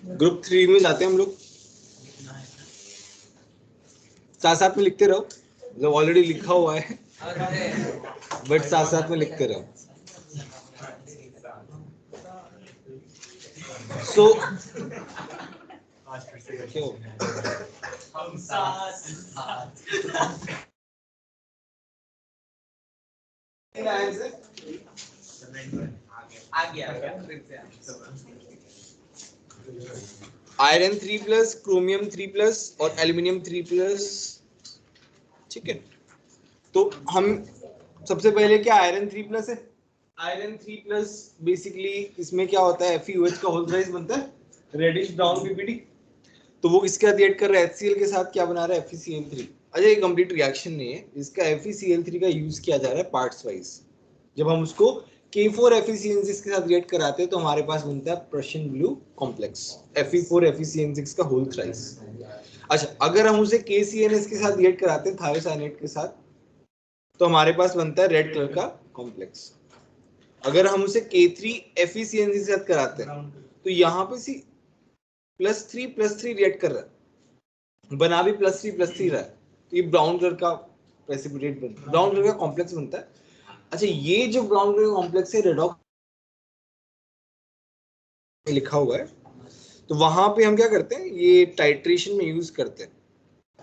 Group 3 में जाते हैं हम लोग, साथ साथ में लिखते रहो, जो ऑलरेडी लिखा हुआ है बट साथ साथ में लिखते रहो। सो क्यों हम साथ आयरन 3+ क्रोमियम 3+ और एल्यूमिनियम 3+, ठीक है। तो हम सबसे पहले क्या आयरन 3+ है, आयरन 3+ बेसिकली इसमें क्या होता है, FeOH का होल थ्राइस बनता है रेडिश ब्राउन PPT। तो वो इसके साथ रिएक्ट कर रहा है HCl के साथ, क्या बना रहा है FeCl3। अच्छा ये कंप्लीट रिएक्शन नहीं है, इसका FeCl3 का यूज किया जा रहा है पार्ट्स वाइज। जब हम उसको K4 FeCN6 के साथ रिएक्ट कराते हैं तो हमारे पास बनता है Prussian blue complex Fe4 FeCN6 का होल थ्राइस। अच्छा अगर हम उसे KCNS के साथ रिएक्ट कराते हैं थायोसाइनेट के साथ तो हमारे पास बनता है रेड कलर का कॉम्प्लेक्स। अगर हम उसे K3 FeCN6 के साथ कराते हैं तो यहाँ पे +3 रिएक्ट कर रहा है, बना भी +3 रहा है, तो ये ब्राउन कलर का प्रेसिपिटेट बनता है, ब्राउन कलर का कॉम्प्लेक्स बनता है। अच्छा ये जो ब्राउन कलर का कॉम्प्लेक्स है रेडॉक्स में लिखा हुआ है, तो वहां पे हम क्या करते हैं, ये टाइट्रेशन में यूज करते हैं।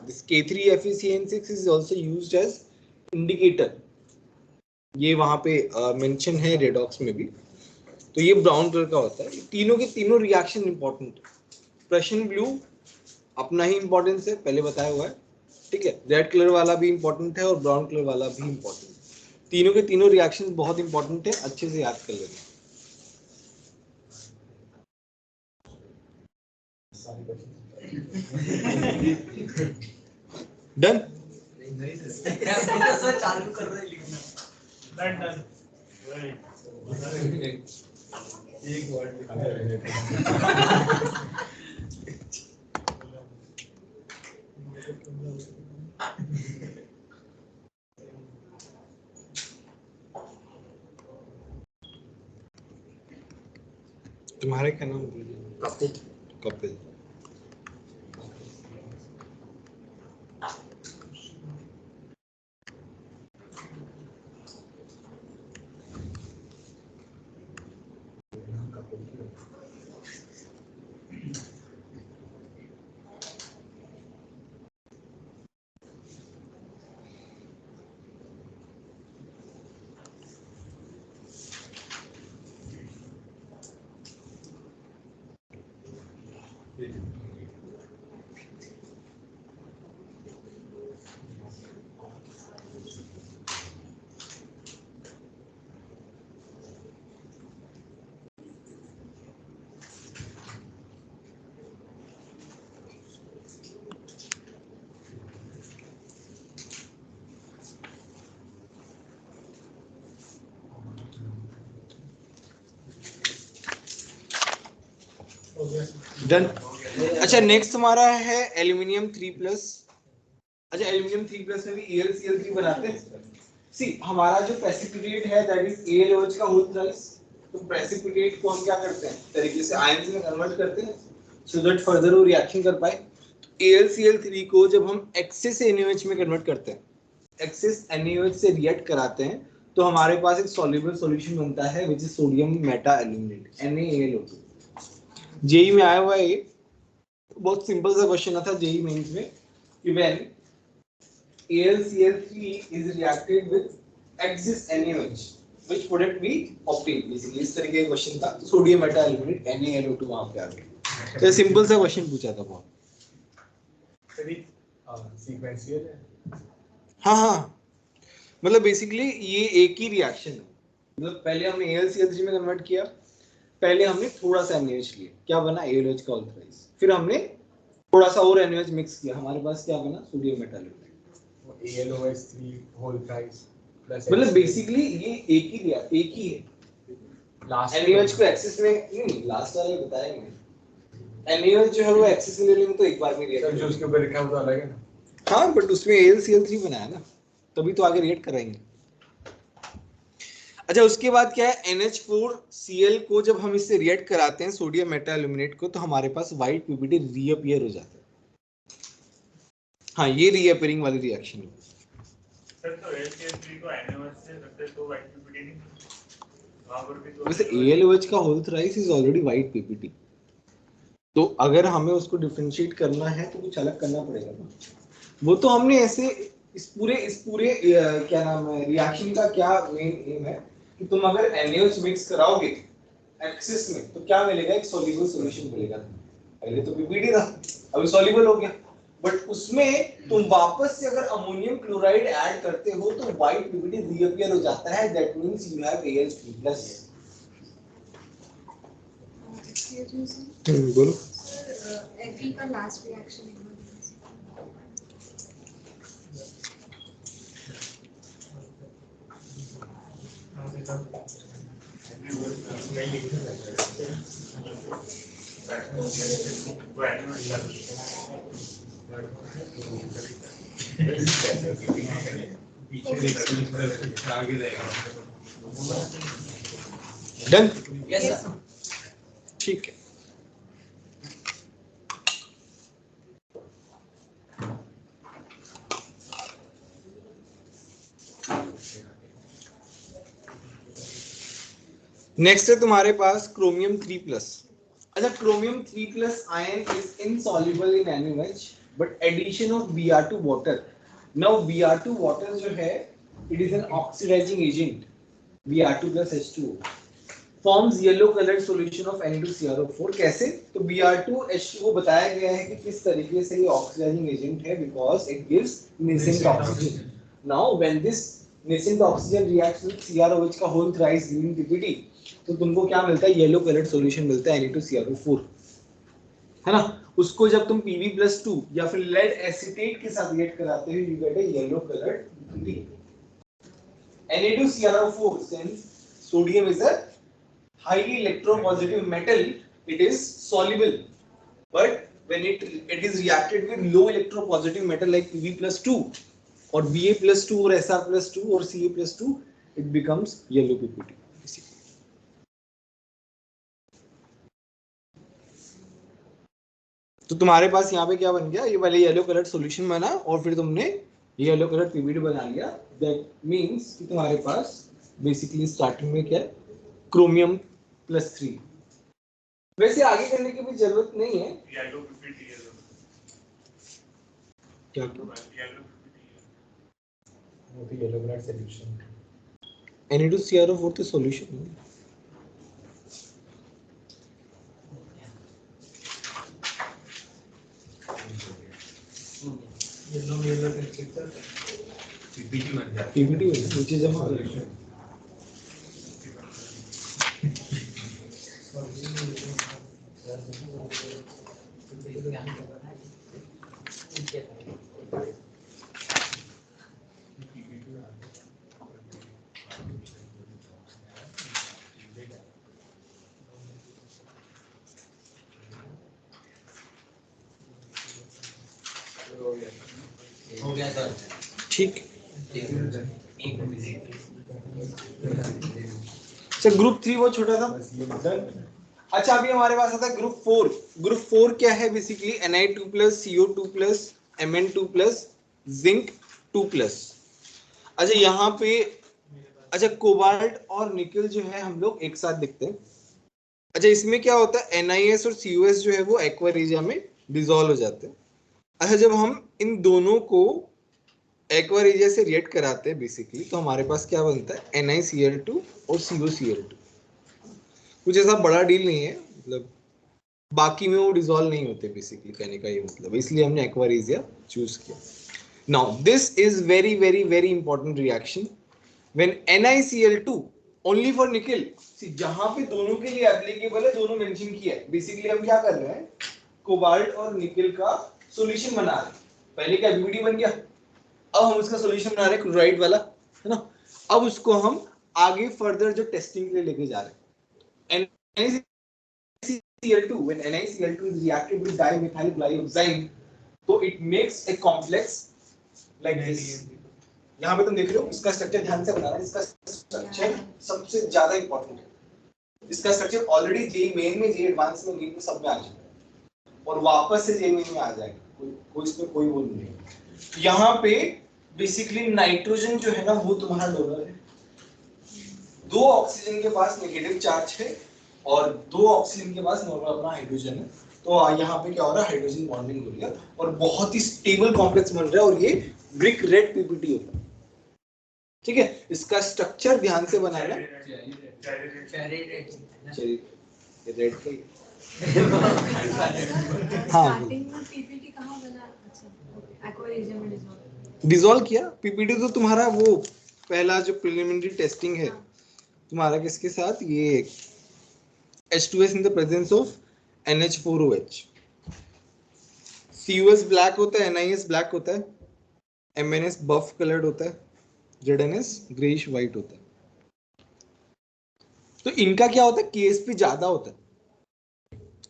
This K3 FeCN6 is also used as indicator, ये वहां पे मेंशन है रेडॉक्स में भी। तो ये ब्राउन कलर का होता है। तीनों के तीनों रिएक्शन इंपॉर्टेंट है। प्रशियन ब्लू अपना ही इंपॉर्टेंस है, पहले बताया हुआ है, ठीक है। रेड कलर वाला भी इंपॉर्टेंट है और ब्राउन कलर वाला भी इंपॉर्टेंट है। तीनों के तीनों रिएक्शन बहुत इंपॉर्टेंट है, अच्छे से याद कर लेना। डन। चालू कर रहे लिखना। डन एक वर्ड तुम्हारे क्या नाम? कपिल। डन। अच्छा नेक्स्ट हमारा है एल्यूमिनियम 3+। अच्छा एल्यूमिनियम 3+ में भी AlCl3 बनाते हैं। सी हमारा जो प्रेसिपिटेट है दैट इज AlOH का होल थ्राइस। तो प्रेसिपिटेट को हम क्या करते हैं, तरीके से आयंस में कन्वर्ट करते हैं सो दैट फर्दर वो रिएक्शन कर पाए। AlCl3 को जब हम एक्सेस NaOH में कन्वर्ट करते हैं, एक्सेस NaOH से रिएक्ट कराते हैं, तो हमारे पास एक सॉल्युबल सॉल्यूशन बनता है which is sodium meta aluminate NaAlO2। JEE में आया हुआ है ये, बहुत सिंपल सा क्वेश्चन था जेई मेंस में कि when AlCl3 is reacted with excess NaOH which product we obtain, basically इस तरीके का क्वेश्चन था। सोडियम मेटा एल्यूमिनेट NaAlO2 वहां पे आ गया। तो सिंपल सा क्वेश्चन पूछा था बहुत। सीक्वेंशियल है। हाँ मतलब बेसिकली ये एक ही रिएक्शन है। मतलब पहले हमने AlCl3 में कन्वर्ट किया, पहले हमने थोड़ा सा NaOH लिया, क्या बना AlOH का होल थ्राइस, फिर हमने थोड़ा सा और NaOH मिक्स किया, हमारे पास क्या बना sodium meta aluminate. AlOH3 whole thrice plus मतलब बेसिकली ये एक ही है। लास्ट NaOH को एक्सेस में नहीं, लास्ट वाला बताया मैंने। NaOH जो है वो एक्सेस में ले लेंगे तो एक बार में रिएक्ट जो उसके ऊपर लिखा है वो अलग है ना। हाँ बट उसमें AlCl3 बनाया ना, तभी तो आगे रिएक्ट कराएंगे। अच्छा उसके बाद क्या है, NH4Cl को जब हम इससे रिएक्ट कराते हैं सोडियम मेटा एल्यूमिनेट को, तो हमारे पास व्हाइट पीपीटी रीअपीयर हो जाता है। हाँ ये रीअपीयरिंग वाली रिएक्शन है। सर तो AlCl3 को NaOH से रखते तो व्हाइट पीपीटी नहीं वहां पर भी तो वैसे AlOH का whole thrice is already white ppt, तो अगर हमें उसको डिफरेंशिएट करना है तो कुछ अलग करना पड़ेगा ना। वो तो हमने ऐसे इस पूरे क्या नाम है रिएक्शन का क्या मेन एम है कि तुम अगर NaOH मिक्स कराओगे एक्सिस में तो क्या मिलेगा, एक सॉल्युबल सॉल्यूशन मिलेगा। पहले तो पीपीटी था, अभी सॉल्युबल हो गया, बट उसमें तुम वापस से अगर अमोनियम क्लोराइड ऐड करते हो तो व्हाइट पीपीटी रीअपीयर हो जाता है, that means you have Al3+। बोलो एग्री का लास्ट रिएक्शन है। डन, यस ठीक है। नेक्स्ट है तुम्हारे पास क्रोमियम 3+। अच्छा chromium 3+ ion is insoluble in NaOH but addition of Br2 water. Now Br2 water जो है it is an oxidising agent, Br2+H2O forms yellow coloured solution of Na2CrO4। कैसे, तो Br2H2O बताया गया है कि किस तरीके से ये ऑक्सीडाइजिंग एजेंट है, because it gives nascent oxygen. Now when this nascent oxygen reacts with CrOH का होल थ्राइस ग्रीन पीपीटी, तो तुमको क्या मिलता है, येलो कलर्ड सॉल्यूशन मिलता है Na2CrO4, है ना। उसको जब तुम Pb+2 या फिर लेड एसीटेट के साथ रिएक्ट कराते हो you get a yellow coloured PPT. Na2CrO4 since sodium is a highly electropositive metal, it is soluble, but when it is reacted with low electropositive metal like Pb+2 or Ba+2 or Sr+2 or Ca+2, it becomes yellow ppt basically। तो तुम्हारे पास यहाँ पे क्या बन गया, ये वाले yellow colour solution बना और फिर तुमने ये येलो कलर पीपीटी बना लिया, दैट मींस कि तुम्हारे पास बेसिकली स्टार्टिंग में क्या है, क्रोमियम+3। वैसे आगे करने की भी जरूरत नहीं है। येलो पीपीटी है क्या येलो पीपीटी है वो तो येलो कलर सॉल्यूशन Na2CrO4 तो सॉल्यूशन है। येलो टेक्सचर पीपीटी बन जाता है, PPT which is a solution. हो गया सर, ठीक। सर ग्रुप 3 वो छोटा था। अच्छा अभी हमारे पास आता है ग्रुप 4। ग्रुप 4 क्या है, basically Na2+, CO2+, Mn2+, zinc 2+। अच्छा यहाँ पे अच्छा कोबाल्ट और निकल जो है हम लोग एक साथ देखते हैं। अच्छा इसमें क्या होता है, NiS और COS जो है वो एक्वा रेजिया में डिसॉल्व हो जाते हैं। अच्छा जब हम इन दोनों को एक्वा रेजिया से रिएक्ट कराते हैं बेसिकली, तो हमारे पास क्या बनता है, NiCl2 और COCl2। कुछ ऐसा बड़ा डील नहीं है, मतलब बाकी में वो डिसॉल्व नहीं होते बेसिकली, कहने का ये मतलब, इसलिए हमने एक्वा रेजिया चूज किया। Now this is very very very important reaction when NiCl2 only for निकल। जहां पे दोनों के लिए एप्लीकेबल है दोनों मेंशन किया है। बेसिकली हम क्या कर रहे हैं, कोबाल्ट और निकल का सॉल्यूशन बना रहे हैं। पहले क्या पीपीटी बन गया, अब हम उसका सॉल्यूशन बना रहे हैं क्लोराइड वाला, है ना। अब उसको हम आगे फर्दर जो टेस्टिंग के लिए लेके जा रहे हैं। NiCl2 when NiCl2 is reacted with dimethyl glyoxime, तो it makes a complex like this। यहाँ पे तुम देख रहे हो इसका स्ट्रक्चर ध्यान से बनाना, इसका स्ट्रक्चर सबसे ज्यादा इंपॉर्टेंट है। इसका स्ट्रक्चर ऑलरेडी जे मेन में, जे एडवांस में, नीट में सब में आ चुका है और वापस से जे मेन में आ जाएगा, कोई इसमें कोई वो नहीं है। यहाँ पे बेसिकली नाइट्रोजन जो है ना वो तुम्हारा डोनर है, 2 ऑक्सीजन के पास नेगेटिव चार्ज है और 2 ऑक्सीजन के पास नॉर्मल अपना हाइड्रोजन है। तो यहाँ पे क्या हो रहा है, हाइड्रोजन बॉन्डिंग हो रही है और बहुत ही स्टेबल कॉम्प्लेक्स बन रहा है और ये ब्रिक रेड पीपीटी होता है। ठीक है, इसका स्ट्रक्चर ध्यान से बनाना। रेड का स्टार्टिंग में पीपीटी कहाँ बना? अच्छा, एक्वा रीजन में डिसॉल्व किया। पीपीटी तो तुम्हारा वो पहला जो प्रिलिमिनरी टेस्टिंग है तुम्हारा किसके साथ, ये H2S in the presence of NH4OH। COS black होता है, NiS ब्लैक होता है, MnS बफ कलर्ड होता है, ZnS ग्रेइश व्हाइट होता है। तो इनका क्या होता है, KSP ज्यादा होता है,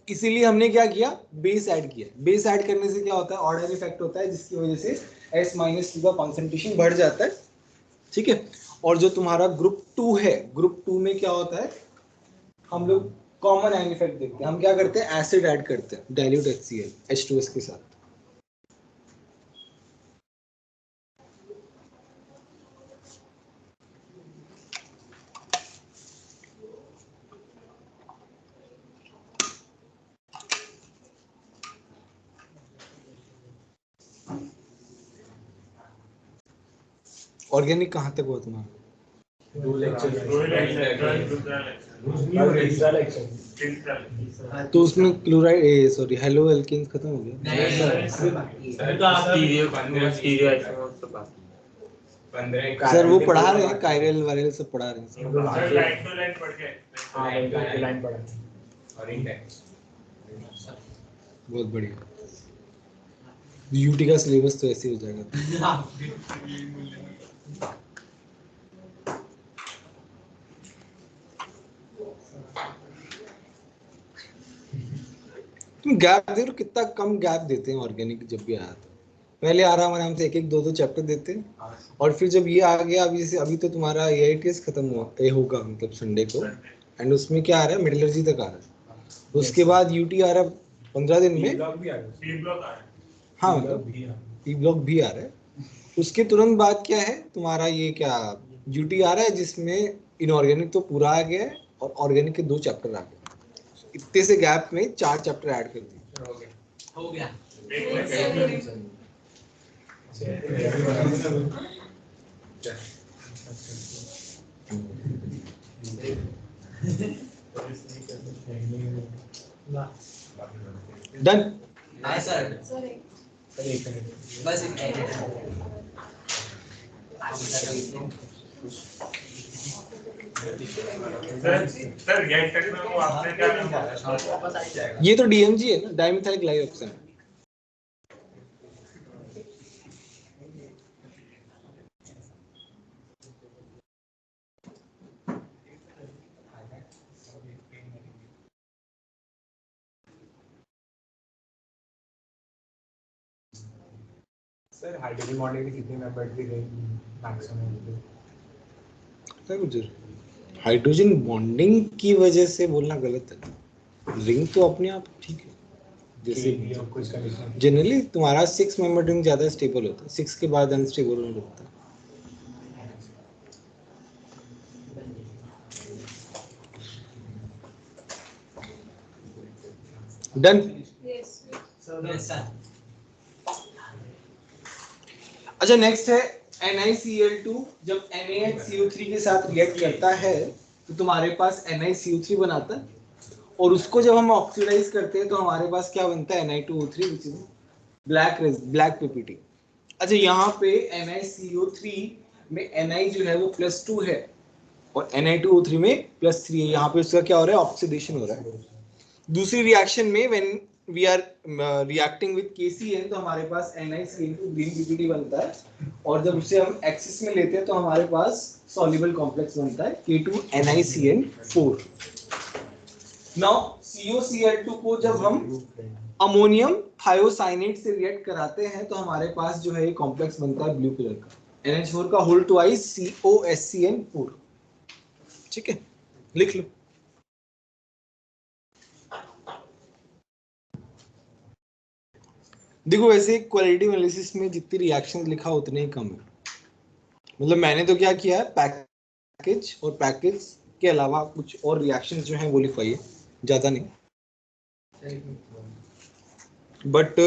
इसीलिए हमने क्या किया, बेस ऐड किया। बेस ऐड करने से क्या होता है, ऑर्डर इफेक्ट होता है जिसकी वजह से S-2 का कॉन्सेंट्रेशन बढ़ जाता है। ठीक है, और जो तुम्हारा ग्रुप 2 है, ग्रुप 2 में क्या होता है, हम लोग कॉमन आयन इफेक्ट देखते हैं। हम क्या करते हैं, एसिड ऐड करते हैं, डाइल्यूट HCl H2S के साथ। ऑर्गेनिक कहाँ तक हुआ तुम्हारा? 2 लेक्चर तो उसमें क्लोराइड सॉरी हेलो एल्केन्स खत्म हो गया सर। वो पढ़ा रहे हैं, कायरल वायरल सब पढ़ा रहे हैं बहुत बढ़िया। यूटी का सिलेबस तो ऐसे हो जाएगा। तुम गैप दे रहे हो, कितना कम गैप देते हैं ऑर्गेनिक जब भी आया था। पहले आराम से 1-1, 2-2 चैप्टर देते हैं और फिर जब ये आ गया, अभी तो तुम्हारा AITS खत्म होगा मतलब संडे को, एंड उसमें क्या आ रहा है, मेटलर्जी तक आ रहा है। उसके बाद यूटी आ रहा है 15 दिन में। हाँ मतलब ई ब्लॉक भी आ रहा है। उसके तुरंत बाद क्या है तुम्हारा, ये क्या यूटी आ रहा है जिसमें इनऑर्गेनिक तो पूरा आ गया है और ऑर्गेनिक के 2 चैप्टर आ गए। इतने से गैप में 4 चैप्टर ऐड कर दिए। हो गया। डन। नहीं सर, बस सर रिएक्ट करने में वो आपने क्या नाम? ये तो DMG है ना, डाइमिथाइल ग्लाइकोक्सेन। सर हाइड्रोजन बॉन्डिंग के कितने मेंबर की रेंज मैक्सिमम क्या गुजर, हाइड्रोजन बॉन्डिंग की वजह से बोलना गलत है। रिंग तो अपने आप ठीक है, जैसे कुछ कंडीशन जनरली तुम्हारा 6 मेंबर रिंग ज्यादा स्टेबल होता है, 6 के बाद अनस्टेबल होने लगता है। डन। सर अच्छा नेक्स्ट है NiCl2। जब NaHCO3 के साथ रिएक्ट करता है तो तुम्हारे पास NiCO3 बनाता है और उसको जब हम ऑक्सीडाइज करते हैं तो हमारे पास क्या बनता है, Na2O3 which is black PPT. अच्छा यहाँ पे NiCO3 में Na जो है वो +2 है और Na2O3 में +3 है। यहाँ पे उसका क्या हो रहा है, ऑक्सीडेशन हो रहा है। दूसरी रिएक्शन में when we are reacting with KCl तो हमारे पास NiCl2 ग्रीन पीपीटी बनता है और जब उसे हम एक्सिस में लेते हैं तो हमारे पास सॉल्युबल कॉम्प्लेक्स बनता है K2NiCN4। नाउ COCl2 को जब हम अमोनियम थायोसाइनेट से रिएक्ट कराते हैं तो हमारे पास जो है ये कॉम्प्लेक्स बनता है ब्लू कलर का NH4 का होल ट्वाइस COSCN4। ठीक है, लिख लो। देखो वैसे क्वालिटेटिव एनालिसिस में जितनी रिएक्शंस लिखा उतने ही कम है। मतलब मैंने तो क्या किया है, पैकेज और पैकेज के अलावा कुछ और रिएक्शंस जो हैं वो लिखवाई है, ज्यादा नहीं। बट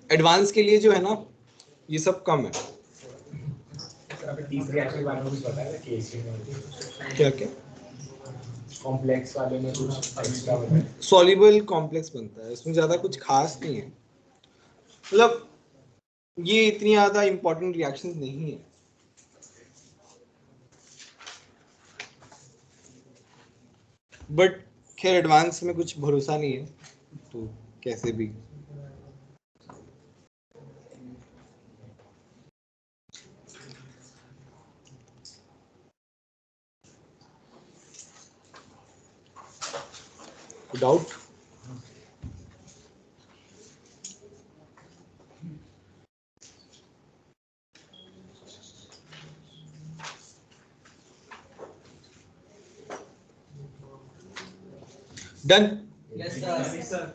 एडवांस के लिए जो है ना ये सब कम है। अभी तीसरे रिएक्शन के बारे में कुछ बताया केस में क्या क्या कॉम्प्लेक्स वाले में कुछ एक्स्ट्रा बताया? सॉल्युबल कॉम्प्लेक्स बनता है, इसमें ज्यादा कुछ खास नहीं है। मतलब ये इतनी ज्यादा इंपॉर्टेंट रिएक्शंस नहीं है। बट खैर एडवांस में कुछ भरोसा नहीं है, तो कैसे भी। डाउट? डन? Yes, sir.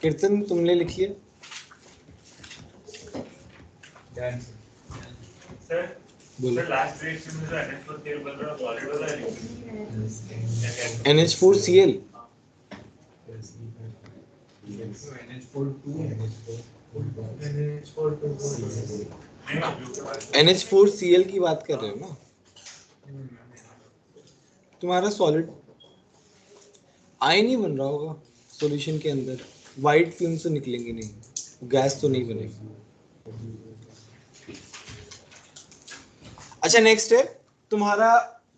कीर्तन तुमने लिख लिया? डन सर बोलो। सर लास्ट रिएक्शन में जो NH4 बन रहा है सॉलिड वाला है NH4Cl NH4Cl की बात कर रहे हो ना? तुम्हारा सॉलिड आयन ही बन रहा होगा सॉल्यूशन के अंदर, वाइट फिल्म तो निकलेंगे नहीं, गैस तो नहीं बनेगी। अच्छा नेक्स्ट है तुम्हारा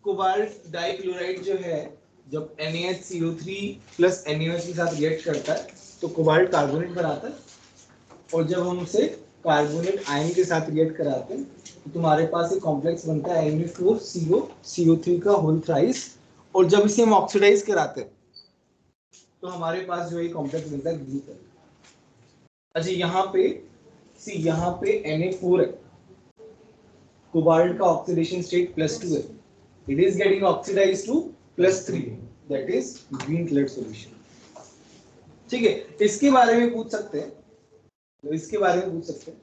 कोबाल्ट डाइक्लोराइड जो है, जब NaHCO3 प्लस NaOH के साथ रिएक्ट करता है तो कोबाल्ट कार्बोनेट बनाता है, और जब हम उसे कार्बोनेट आयन के साथ रिएक्ट कराते हैं तो तुम्हारे पास एक कॉम्प्लेक्स बनता है Na4CO3 का होल थ्राइस, और जब इसे हम ऑक्सीडाइज कराते हैं तो हमारे पास जो है कॉम्प्लेक्स बनता है ग्लू कलर। अच्छा यहाँ पे Na4 है, कोबाल्ट का ऑक्सीडेशन स्टेट +2 है, it is getting oxidised to +3, that is green colour solution. ठीक है, इसके बारे में पूछ सकते हैं, तो इसके बारे में पूछ सकते हैं।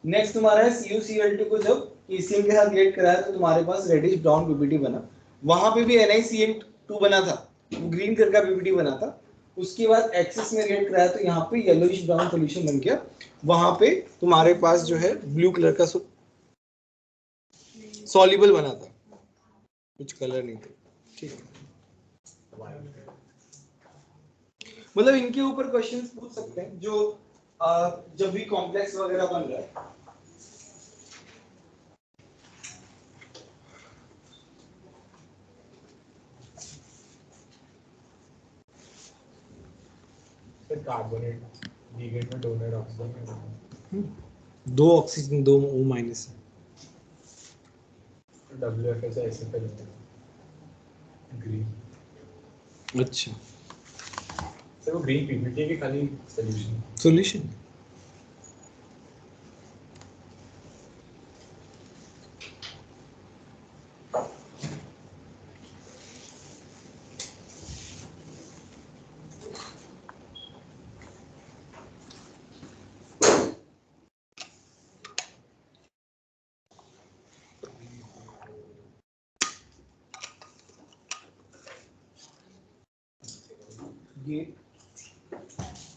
नेक्स्ट तुम्हारा है CuCl2 को जब ECM के साथ रिएक्ट कराया तो तुम्हारे पास रेडिश ब्राउन PPT बना, वहां पे भी NiCl2 बना था, वो ग्रीन कलर का PPT बना था। उसके बाद एक्सिस में रिएक्ट कराया तो यहाँ पे येलोइश ब्राउन सॉल्यूशन बन गया, वहां पे तुम्हारे पास जो है ब्लू कलर का सॉल्युबल बना था, कुछ कलर नहीं थे। ठीक है, मतलब इनके ऊपर क्वेश्चंस पूछ सकते हैं जो जब भी कॉम्प्लेक्स वगैरह बन रहा है। सर कार्बोनेट लिगेंड में डोनर ऑक्सीजन 2 ऑक्सीजन 2 O- है। WFS ऐसे कर ग्रीन। अच्छा सर वो ग्रीन PPT की खाली सॉल्यूशन सॉल्यूशन।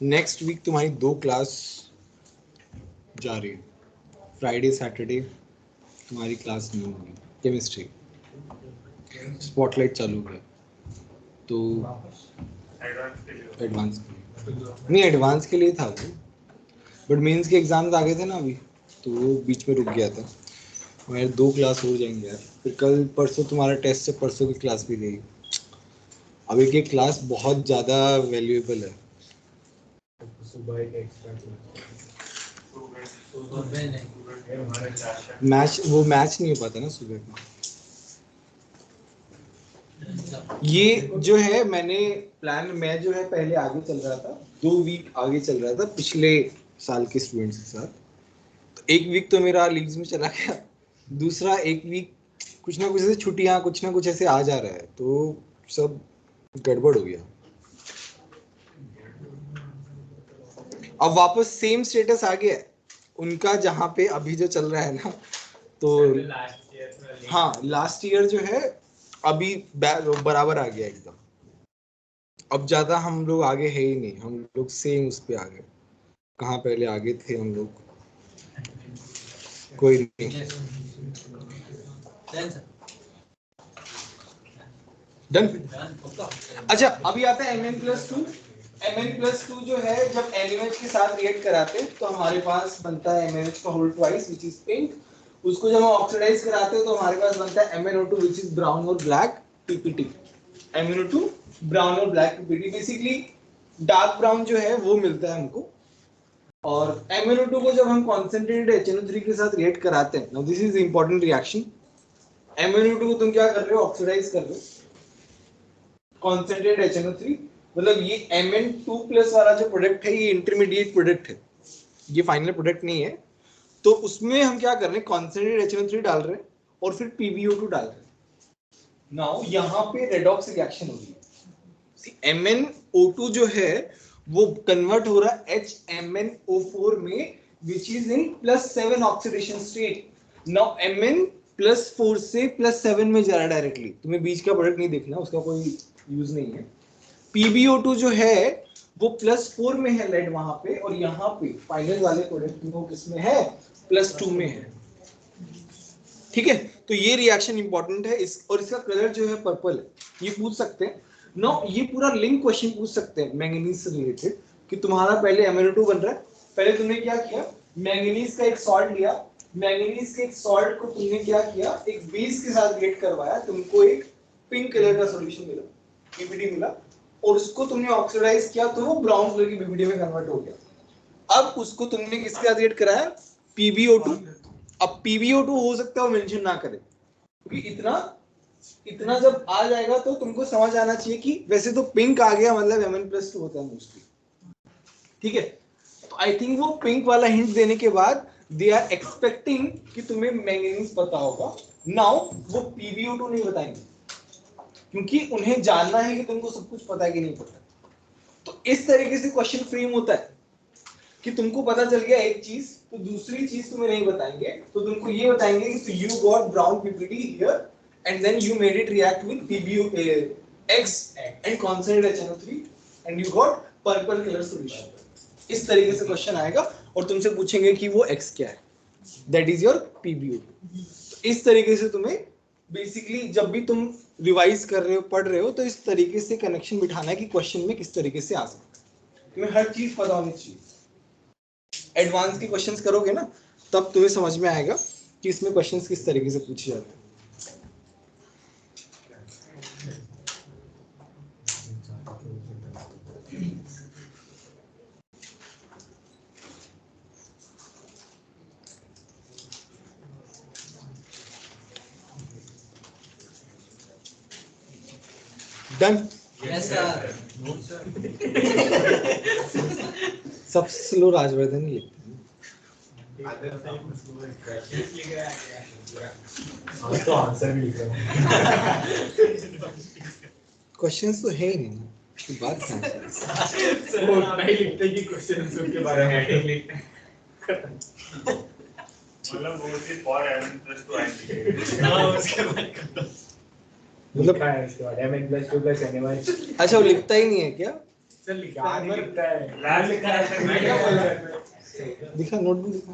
नेक्स्ट वीक तुम्हारी 2 क्लास जा रही है, फ्राइडे सैटरडे तुम्हारी क्लास नहीं होगी, केमिस्ट्री स्पॉटलाइट चालू है, तो एडवांस के लिए एडवांस के लिए नहीं, एडवांस के लिए था वो, बट मेंस के एग्जाम्स आ गए थे ना अभी, तो वो बीच में रुक गया था। हमारे 2 क्लास हो जाएंगे यार, फिर कल परसों तुम्हारा टेस्ट है, परसों की क्लास भी रहेगी। अब एक एक क्लास बहुत ज़्यादा वैल्यूएबल है। सुबह एक एक्स्ट्रा मैच नहीं हो पाता ना सुबह का। ये जो है मैंने प्लान, मैं जो है पहले आगे चल रहा था, 2 वीक आगे चल रहा था पिछले साल के स्टूडेंट्स के साथ, तो एक वीक तो मेरा लीव्स में चला गया, दूसरा एक वीक कुछ ना कुछ ऐसे छुट्टियां कुछ ना कुछ ऐसे आ जा रहा है, तो सब गड़बड़ हो गया। अब वापस सेम स्टेटस आ गया है उनका जहाँ पे अभी जो चल रहा है ना, तो हाँ लास्ट ईयर जो है अभी बराबर आ गया एकदम। अब ज्यादा हम लोग आगे है ही नहीं, हम लोग सेम उस पे आ गए। कहाँ पहले आगे थे हम लोग, कोई नहीं। डन। अच्छा अभी आता है Mn+2। Mn+2 जो है जब NaOH के साथ रिएक्ट कराते हैं तो हमारे पास बनता है MnH का whole twice which is pink. उसको जब हम ऑक्सीडाइज कराते हैं तो हमारे पास बनता है MnO2 विच इज ब्राउन और ब्लैक PPT। MnO2 ब्राउन और black PPT, basically dark brown जो है वो मिलता है हमको। और MnO2 को जब हम कॉन्सेंट्रेटेड HNO3 के साथ रिएक्ट कराते हैं, now this is important reaction. MnO2 को तुम क्या कर रहे हो, ऑक्सीडाइज कर रहे हो कॉन्सेंट्रेटेड HNO3, मतलब ये Mn2+ वाला जो प्रोडक्ट है ये इंटरमीडिएट प्रोडक्ट है, ये फाइनल प्रोडक्ट नहीं है। तो उसमें हम क्या कर रहे हैं, कॉन्सेंट्रेटेड HNO3 डाल रहे हैं और फिर PbO2 डाल रहे हैं। नाउ यहाँ पे रेडॉक्स रिएक्शन हो रही है। MnO2 जो है वो कन्वर्ट हो रहा है HMnO4 में which is in +7 oxidation state. Now Mn+4 से +7 में जा रहा है डायरेक्टली, तुम्हें बीच का प्रोडक्ट नहीं देखना, उसका कोई यूज नहीं है। PbO2 जो है वो +4 में है लेड वहां पे, और यहाँ पे फाइनल वाले प्रोडक्ट में वो किसमें है, +2 में है। ठीक है, तो ये रिएक्शन इंपॉर्टेंट है इस, और इसका कलर जो है पर्पल है। ये पूछ सकते हैं नो, ये पूरा लिंक क्वेश्चन पूछ सकते हैं मैंगनीज से रिलेटेड कि तुम्हारा पहले MnO2 बन रहा है, पहले तुमने क्या किया, मैंगनीज का एक सॉल्ट लिया, मैंगनीज के एक सॉल्ट को तुमने क्या किया, एक बेस के साथ रिएक्ट करवाया, तुमको एक पिंक कलर का सॉल्यूशन मिला, PPT मिला, और उसको तुमने ऑक्सीडाइज किया तो वो ब्राउन कलर की PPT में कन्वर्ट हो गया। अब उसको तुमने किसके साथ रिएक्ट कराया, PbO2। अब PbO2 हो सकता है वो मेंशन ना करे, क्योंकि इतना जब आ जाएगा तो तुमको समझ आना चाहिए कि वैसे तो पिंक आ गया मतलब Mn+2 होता है मोस्टली। ठीक है, तो आई थिंक वो पिंक वाला हिंट देने के बाद दे आर एक्सपेक्टिंग कि तुम्हें मैंगनीज पता होगा। नाउ वो PbO2 नहीं बताएंगे, क्योंकि उन्हें जानना है कि तुमको सब कुछ पता है कि नहीं पता। तो इस तरीके से क्वेश्चन फ्रेम होता है कि तुमको पता चल गया एक चीज, तो दूसरी चीज तुम्हें नहीं बताएंगे, तो तुमको ये बताएंगे कि you got brown PPT here and then you made it react with PbX and concentrated HNO3 and you got purple color solution। इस तरीके से क्वेश्चन आएगा और तुमसे पूछेंगे कि वो X क्या है, that is your PbO2। तो इस तरीके से तुम्हें बेसिकली जब भी तुम रिवाइज कर रहे हो, पढ़ रहे हो, तो इस तरीके से कनेक्शन बिठाना है कि क्वेश्चन में किस तरीके से आ सकता है, तुम्हें हर चीज पता होनी चाहिए। एडवांस के क्वेश्चंस करोगे ना तब तुम्हें समझ में आएगा कि इसमें क्वेश्चंस किस तरीके से पूछे जाते हैं। डन। Yes, sir. सबसे स्लो राजवर्धन ही लिखते हैं। तो आंसर भी लिख रहा हूँ। क्वेश्चंस तो है ही नहीं ना, तो बात क्या है? वो उतना ही लिखते कि क्वेश्चन के बारे में मतलब वो भी फॉर Mn+2 आएंगे। हाँ उसके बाद मतलब लिखा है इसके बाद Mn+2 + NaOH। अच्छा वो लिखता ही नहीं है क्या? सर लिखा है, लिखता है। लास्ट लिखा है मैं क्या बोल रहा था? दिखा, नोटबुक दिखा।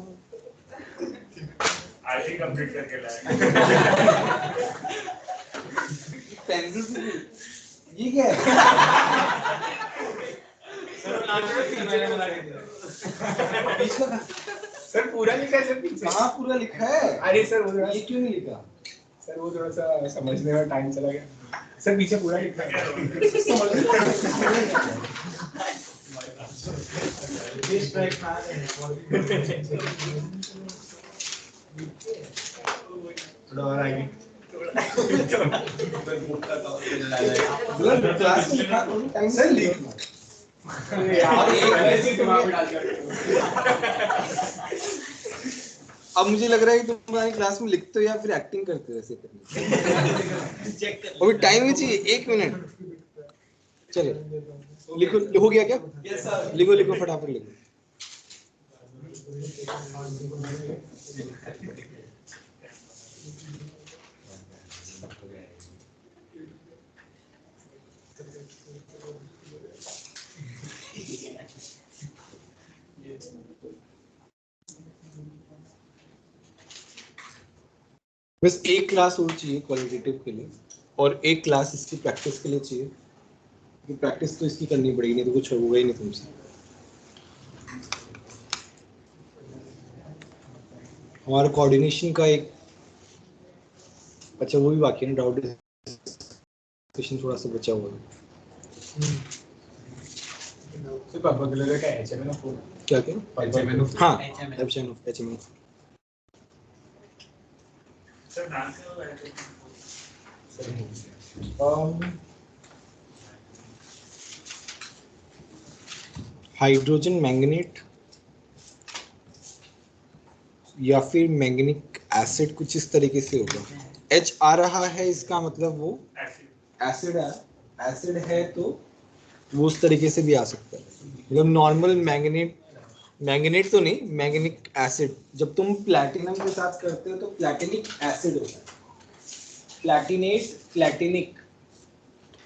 आज ही कंप्लीट करके लाया। पेंसिल से ये क्या है? मैंने बना के दिया। बीच का सर पूरा लिखा है सर पीछे। कहाँ पूरा लिखा है? अरे सर वो ये क्यों नहीं लिखा? सर वो थोड़ा सा समझने में टाइम चला गया। सर पीछे पूरा लिखा है। थोड़ा और आगे। मतलब क्लास में लिखा तो टाइम से लिखना। यार एक वैसे दिमाग में डाल कर। अब मुझे लग रहा है कि तुम तुम्हारी क्लास में लिखते हो या फिर एक्टिंग करते हो ऐसे करने। अभी टाइम ही चाहिए 1 मिनट। चलो लिखो, हो गया क्या? लिखो लिखो फटाफट लिखो। बस एक क्लास और चाहिए क्वालिटेटिव के लिए, और एक क्लास इसकी प्रैक्टिस के लिए चाहिए, क्योंकि प्रैक्टिस तो इसकी करनी पड़ेगी, नहीं तो कुछ होगा ही नहीं तुमसे। हमारा कोऑर्डिनेशन का एक, अच्छा वो भी बाकी है, डाउट डिस्कशन थोड़ा सा बचा हुआ है। सिर्फ अब अगले का HMN क्या क्या? हाँ HMN। सर डांस में वो है हाइड्रोजन मैंगनेट या फिर मैंगनिक एसिड कुछ इस तरीके से होगा। H आ रहा है इसका मतलब वो एसिड है, एसिड है तो वो उस तरीके से भी आ सकता है। मतलब नॉर्मल मैंगनेट तो नहीं, मैंगनिक एसिड। जब तुम प्लैटिनम के साथ करते हो तो प्लैटिनिक एसिड होता है, प्लैटिनिक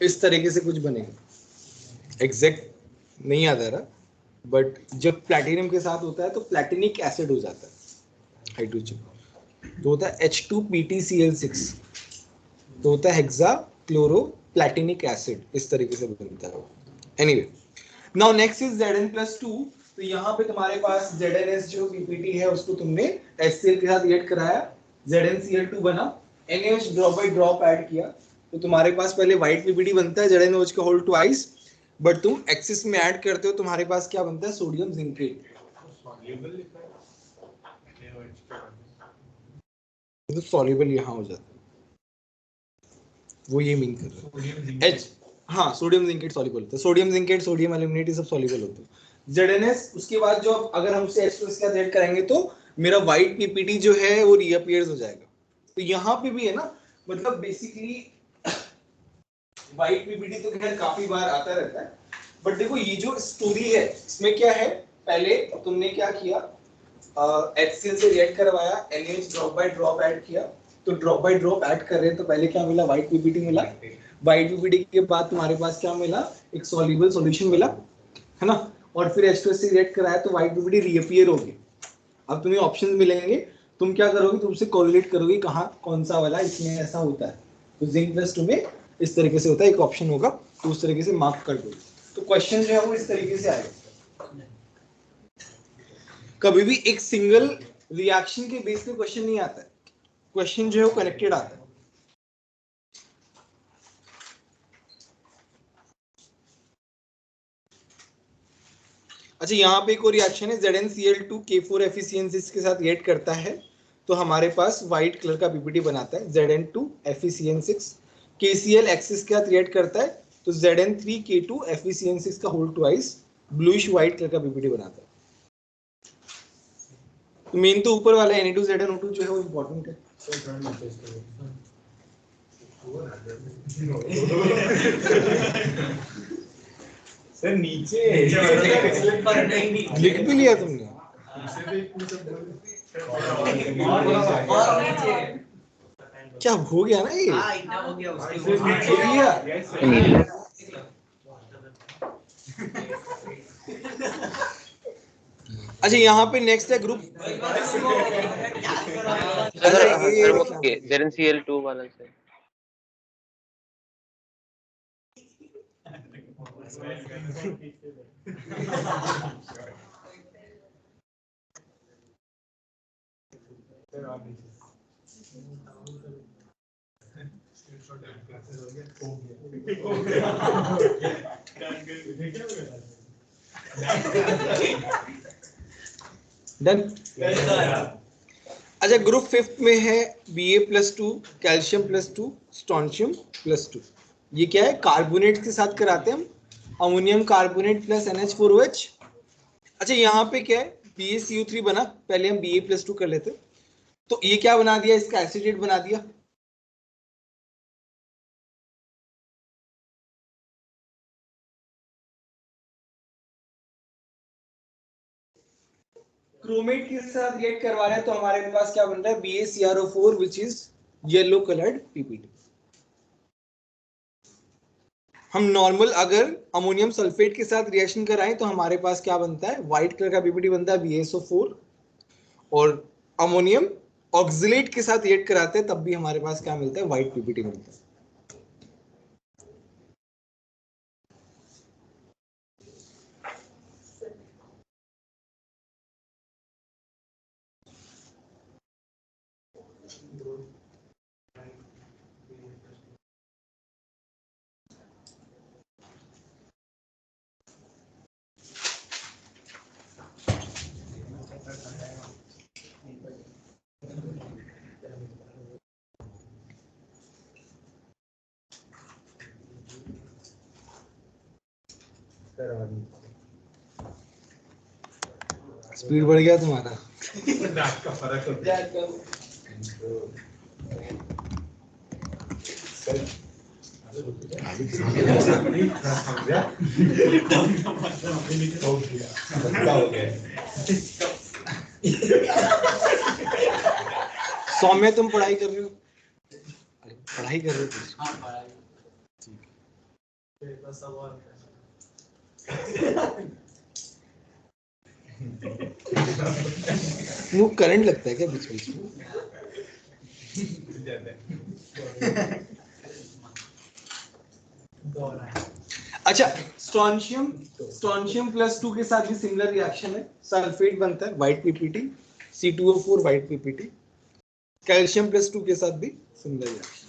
इस तरीके से कुछ बनेगा। एग्जैक्ट नहीं याद आ रहा, बट जब प्लैटिनम के साथ होता है तो प्लैटिनिक एसिड हो जाता है हाइड्रोजन, तो होता है H2PtCl6, तो होता है हेक्सा क्लोरो प्लैटिनिक एसिड, इस तरीके से बनता है। Anyway, now next is Zn+2। तो यहाँ पे तुम्हारे पास ZnS जो PPT है उसको तुमने HCl के साथ ऐड कराया, ZnCl2 बना, NaOH drop by drop add किया, तो तुम्हारे पास पहले व्हाइट PPT बनता है ZnOH का होल ट्वाइस, बट तुम एक्सिस में ऐड करते हो तुम्हारे पास क्या बनता है? Sodium zincate. तो सॉल्युबल यहाँ हो जाता है, वो ये मीन कर रहा है। हाँ सोडियम जिंकेट सॉल्युबल होता है, सोडियम जिंकेट सोडियम एल्यूमिनेट सब सॉल्युबल होते हैं। ZnS उसके बाद जो अगर हम उसे H2 के साथ ऐड करेंगे तो मेरा व्हाइट PPT जो है वो रीअपीयर्स हो जाएगा। तो यहाँ पे भी है ना, मतलब बेसिकली व्हाइट PPT तो खैर काफी बार आता रहता है, बट देखो ये जो स्टोरी है इसमें क्या है, पहले तुमने क्या किया, HCl से रिएक्ट करवाया, NaOH drop by drop add किया, तो ड्रॉप बाय ड्रॉप ऐड कर रहे हैं तो पहले क्या मिला? व्हाइट PPT मिला। व्हाइट PPT के बाद तुम्हारे पास क्या मिला? एक सॉल्युबल सॉल्यूशन मिला, है ना, और फिर H2S से रिएक्ट कराया तो व्हाइट PPT रीअपीयर होगी। अब तुम्हें ऑप्शंस मिलेंगे, तुम क्या करोगे? तुमसे कोरिलेट करोगे कहाँ कौन सा वाला इसमें ऐसा होता है, तो Zn+2 में इस तरीके से होता है, एक ऑप्शन होगा तो उस तरीके से मार्क कर दो। तो क्वेश्चन जो है वो इस तरीके से आएगा। कभी भी एक सिंगल रिएक्शन के बेस पे क्वेश्चन नहीं आता है, क्वेश्चन जो है वो कनेक्टेड आता है। अच्छा यहाँ पे एक और रिएक्शन है, ZnCl2 K4FeCN6 के साथ रिएक्ट करता है तो हमारे पास व्हाइट कलर का PPT बनाता है, Zn2FeCN6। KCl एक्सिस के साथ रिएक्ट करता है तो Zn3K2FeCN6 का whole twice bluish white colour का PPT बनाता है। तो मेन तो ऊपर वाला Na2ZnO2 जो है वो इंपॉर्टेंट है। सर नीचे लिख भी लिया तुमने? क्या हो गया ना ये? हो गया अच्छा यहाँ पे नेक्स्ट है ग्रुप। ZnCl2 वाला से डन। अच्छा ग्रुप 5th में है Ba+2 कैल्शियम+2 स्ट्रोंशियम+2। ये क्या है? कार्बोनेट के साथ कराते हैं हम, अमोनियम कार्बोनेट प्लस NH4OH। अच्छा यहाँ पे क्या है? BaCO3 बना, पहले हम Ba+2 कर लेते हैं, तो ये क्या बना दिया, इसका एसिडेट बना दिया। क्रोमेट के साथ रिएक्ट करवा रहे हैं तो हमारे पास क्या बन रहा है, BaCrO4 which is yellow coloured PPT. हम नॉर्मल अगर अमोनियम सल्फेट के साथ रिएक्शन कराएं तो हमारे पास क्या बनता है, व्हाइट कलर का पीपीटी बनता है BaSO4, और अमोनियम ऑक्सिलेट के साथ रिएक्ट कराते हैं तब भी हमारे पास क्या मिलता है, व्हाइट पीपीटी मिलता है। स्पीड बढ़ गया तुम्हारा। नाक का फर्क होता है। सौम्य तुम पढ़ाई कर रहे हो? अरे पढ़ाई कर रहे हो? हाँ पढ़ाई। वो करंट लगता है क्या बीच बीच में? अच्छा, स्ट्रोंशियम +2 के साथ भी सिमिलर रिएक्शन है, सल्फेट बनता है white PPT, C2O4 white PPT. Calcium +2 के साथ भी सिमिलर रिएक्शन।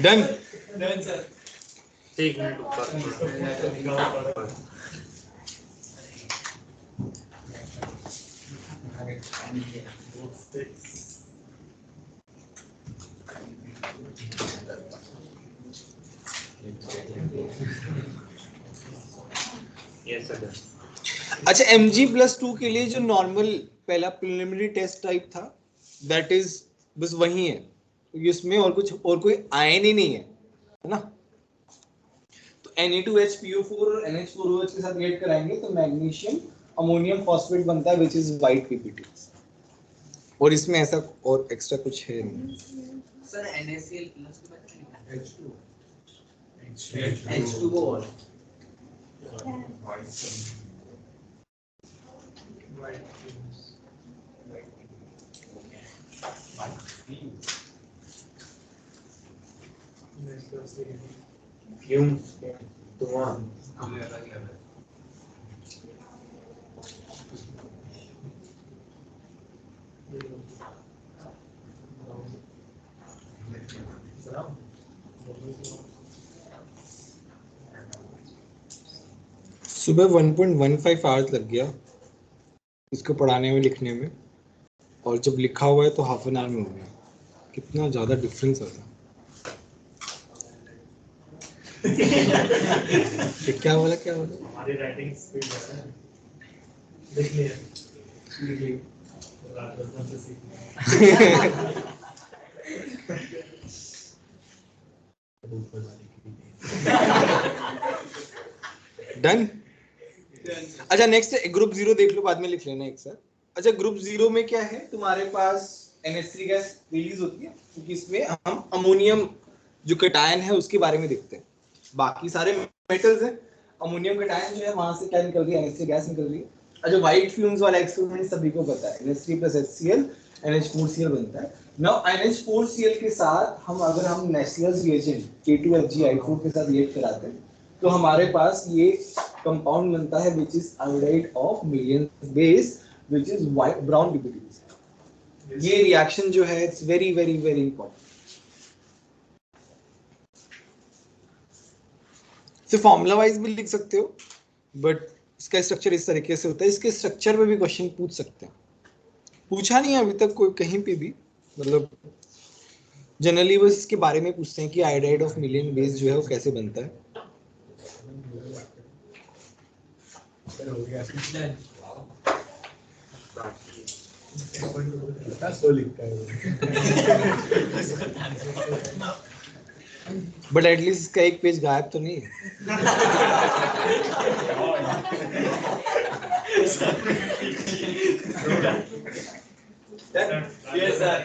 डन। एक मिनट ऊपर। Yes sir. अच्छा, Mg+2 के लिए जो नॉर्मल पहला प्रिलिमिनरी टेस्ट टाइप था, दैट इज बस वही है, इसमें और कोई आयन ही नहीं है ना। तो Na2HPO4 और NH4OH के साथ रिएक्ट कराएंगे तो मैग्नीशियम अमोनियम फॉस्फेट बनता है विच इज व्हाइट पीपीटी। और इसमें ऐसा और एक्स्ट्रा कुछ है नहीं। सर NaCl प्लस के बाद क्या लिखा है? H2O H2O और क्यों? धुआं। सुबह 1.15 आवर्स लग गया इसको पढ़ाने में लिखने में, और जब लिखा हुआ है तो हाफ एन आवर में हो गया। कितना ज्यादा डिफरेंस है। क्या बोला? हमारी राइटिंग स्पीड है। देख लिया। रात 10 से सीखना। ऊपर वाले की। डन। अच्छा नेक्स्ट ग्रुप 0 देख लो, बाद में लिख लेना एक साथ। अच्छा ग्रुप 0 में क्या है, तुम्हारे पास NH3 गैस रिलीज होती है, क्योंकि इसमें हम अमोनियम जो कटायन है उसके बारे में देखते हैं। बाकी सारे मेटल्स हैं, अमोनियम कटायन जो है वहां से क्या निकल रही है, NH3 गैस निकल रही है। अच्छा व्हाइट फ्यूम्स वाला एक्सपेरिमेंट सभी को पता है, NH3 + HCl NH4Cl बनता है। नाउ NH4Cl के साथ हम अगर हम नेस्लर्स रिएजेंट K2FgI4 के साथ रिएक्ट कराते हैं तो हमारे पास ये कंपाउंड बनता है which is iodide of Millian base which is white brown PPT। ये रिएक्शन जो है it's very very very important. सिर्फ फॉर्मूला वाइज भी लिख सकते हो, बट इसका स्ट्रक्चर इस तरीके से होता है। इसके स्ट्रक्चर में भी क्वेश्चन पूछ सकते हैं, पूछा नहीं है अभी तक कोई कहीं पे भी, मतलब जनरली बस इसके बारे में पूछते हैं कि आयोडाइड ऑफ मिलियन बेस जो है वो कैसे बनता है। सर हो गया। सो लिखता है बट एटलीस्ट इसका एक पेज गायब तो नहीं है। Yes, sir.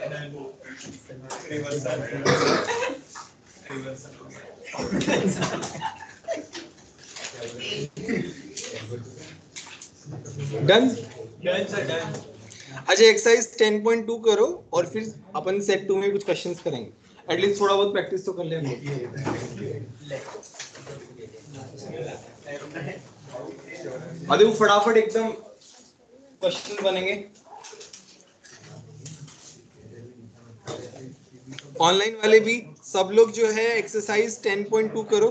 Done. Done, sir, done. अच्छा एक्सरसाइज 10.2 करो और फिर अपन सेट 2 में कुछ क्वेश्चंस करेंगे। एटलीस्ट थोड़ा बहुत प्रैक्टिस तो कर ले हम लोग। अरे वो फटाफट एकदम क्वेश्चन बनेंगे। ऑनलाइन वाले भी सब लोग जो है एक्सरसाइज 10.2 करो।